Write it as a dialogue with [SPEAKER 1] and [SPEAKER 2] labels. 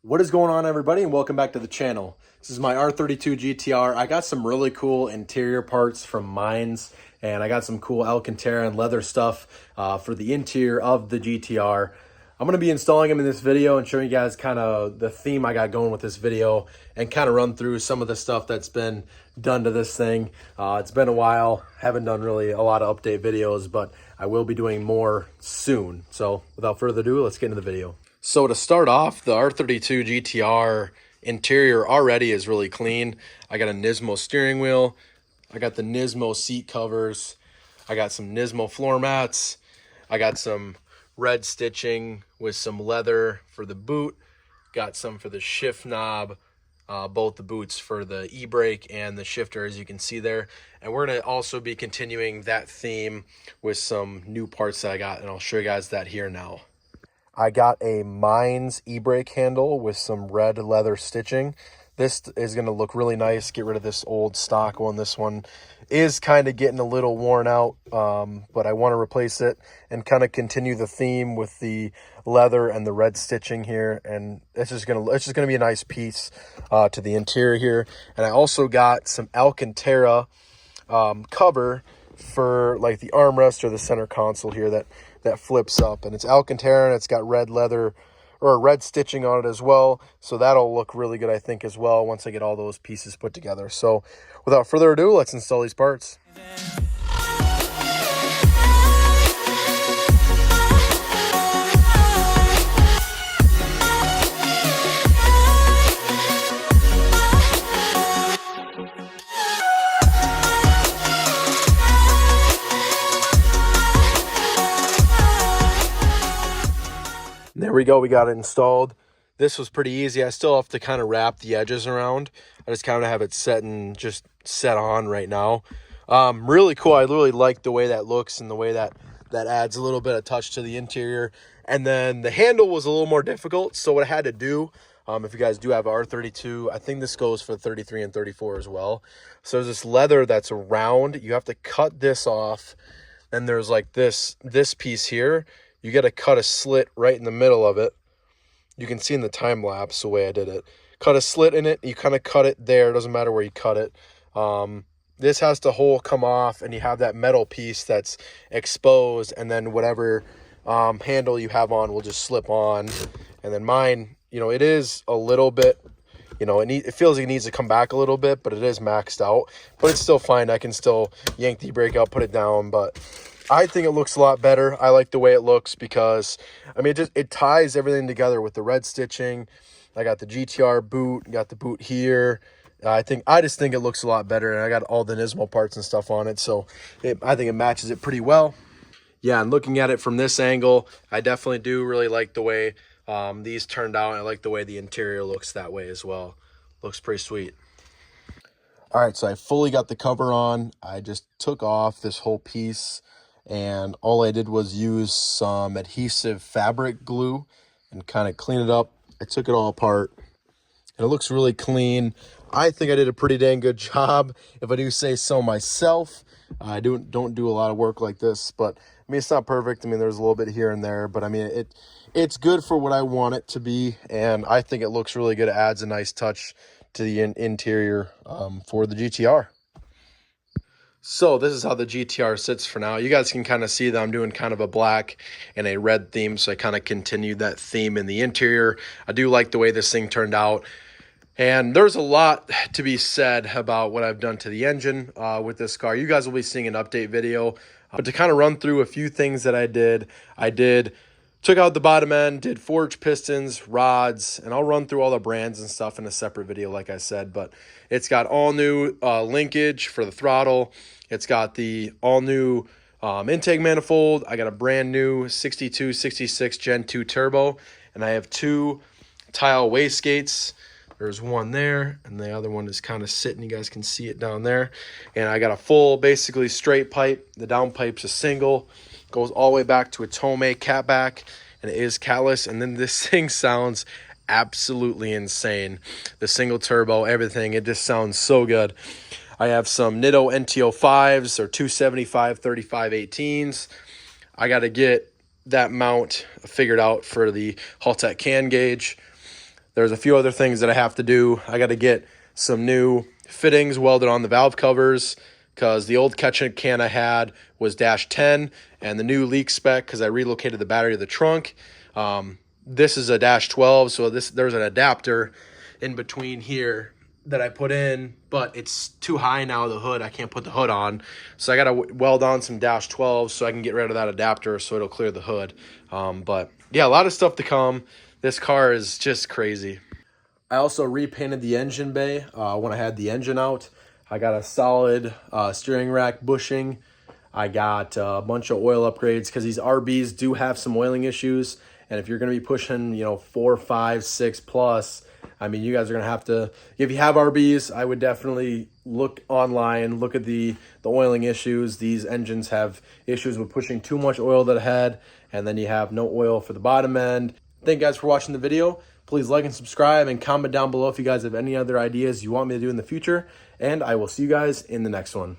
[SPEAKER 1] What is going on, everybody, and welcome back to the channel. This is my R32 GTR. I got some really cool interior parts from Mines, and I got some cool Alcantara and leather stuff for the interior of the GTR. I'm going to be installing them in this video and showing you guys kind of the theme I got going with this video and kind of run through some of the stuff that's been done to this thing. It's been a while. Haven't done really a lot of update videos, but I will be doing more soon. So without further ado, let's get into the video. So to start off, the R32 GTR interior already is really clean. I got a Nismo steering wheel. I got the Nismo seat covers. I got some Nismo floor mats. I got some red stitching with some leather for the boot. Got some for the shift knob, both the boots for the e-brake and the shifter, as you can see there. And we're going to also be continuing that theme with some new parts that I got, and I'll show you guys that here now. I got a Mines e-brake handle with some red leather stitching. This is going to look really nice. Get rid of this old stock one. This one is kind of getting a little worn out, but I want to replace it and kind of continue the theme with the leather and the red stitching here. And it's just going to be a nice piece to the interior here. And I also got some Alcantara cover for like the armrest or the center console here that flips up, and it's Alcantara and it's got red leather or red stitching on it as well, so that'll look really good, I think, as well once I get all those pieces put together. So without further ado, let's install these parts. There we go, we got it installed. This was pretty easy. I still have to kind of wrap the edges around. I just kind of have it set on right now. Really cool. I really like the way that looks and the way that adds a little bit of touch to the interior. And then the handle was a little more difficult, so what I had to do, if you guys do have R32, I think this goes for 33 and 34 as well. So there's this leather that's round. You have to cut this off. Then there's like this piece here. You got to cut a slit right in the middle of it. You can see in the time lapse the way I did it. Cut a slit in it. You kind of cut it there. It doesn't matter where you cut it. This has the hole come off, and you have that metal piece that's exposed, and then whatever handle you have on will just slip on. And then mine, it is a little bit, it feels like it needs to come back a little bit, but it is maxed out. But it's still fine. I can still yank the brake out, put it down, but I think it looks a lot better. I like the way it looks because, it ties everything together with the red stitching. I got the GTR boot, got the boot here. I just think it looks a lot better, and I got all the Nismo parts and stuff on it, so I think it matches it pretty well. Yeah, and looking at it from this angle, I definitely do really like the way these turned out. I like the way the interior looks that way as well. Looks pretty sweet. All right, so I fully got the cover on. I just took off this whole piece, and all I did was use some adhesive fabric glue and kind of clean it up. I took it all apart, and it looks really clean. I think I did a pretty dang good job, if I do say so myself. I don't do a lot of work like this, but it's not perfect. There's a little bit here and there, but it's good for what I want it to be, and I think it looks really good. It adds a nice touch to the interior for the GTR. So this is how the GTR sits for now. You guys can kind of see that I'm doing kind of a black and a red theme, so I kind of continued that theme in the interior. I do like the way this thing turned out. And there's a lot to be said about what I've done to the engine with this car. You guys will be seeing an update video. But to kind of run through a few things that I took out the bottom end, did forged pistons, rods, and I'll run through all the brands and stuff in a separate video, like I said. But it's got all new linkage for the throttle. It's got the all new intake manifold. I got a brand new 62, 66 Gen 2 turbo, and I have two tile wastegates. There's one there, and the other one is kind of sitting. You guys can see it down there. And I got a full, basically straight pipe. The down pipe's a single. Goes all the way back to a Tomei catback, and it is catless. And then this thing sounds absolutely insane. The single turbo, everything, it just sounds so good. I have some Nitto NTO5s or 275 3518s. I got to get that mount figured out for the Haltech can gauge. There's a few other things that I have to do. I got to get some new fittings welded on the valve covers, because the old catch can I had was -10, and the new leak spec, because I relocated the battery of the trunk, this is a -12, so there's an adapter in between here that I put in, but it's too high now, the hood. I can't put the hood on, so I got to weld on some -12s so I can get rid of that adapter so it'll clear the hood. But yeah, a lot of stuff to come. This car is just crazy. I also repainted the engine bay when I had the engine out. I got a solid steering rack bushing. I got a bunch of oil upgrades because these RBs do have some oiling issues. And if you're going to be pushing, 4, 5, 6 plus, I mean, you guys are going to have to, if you have RBs, I would definitely look online, look at the oiling issues. These engines have issues with pushing too much oil to the head, and then you have no oil for the bottom end. Thank you guys for watching the video. Please like and subscribe and comment down below if you guys have any other ideas you want me to do in the future. And I will see you guys in the next one.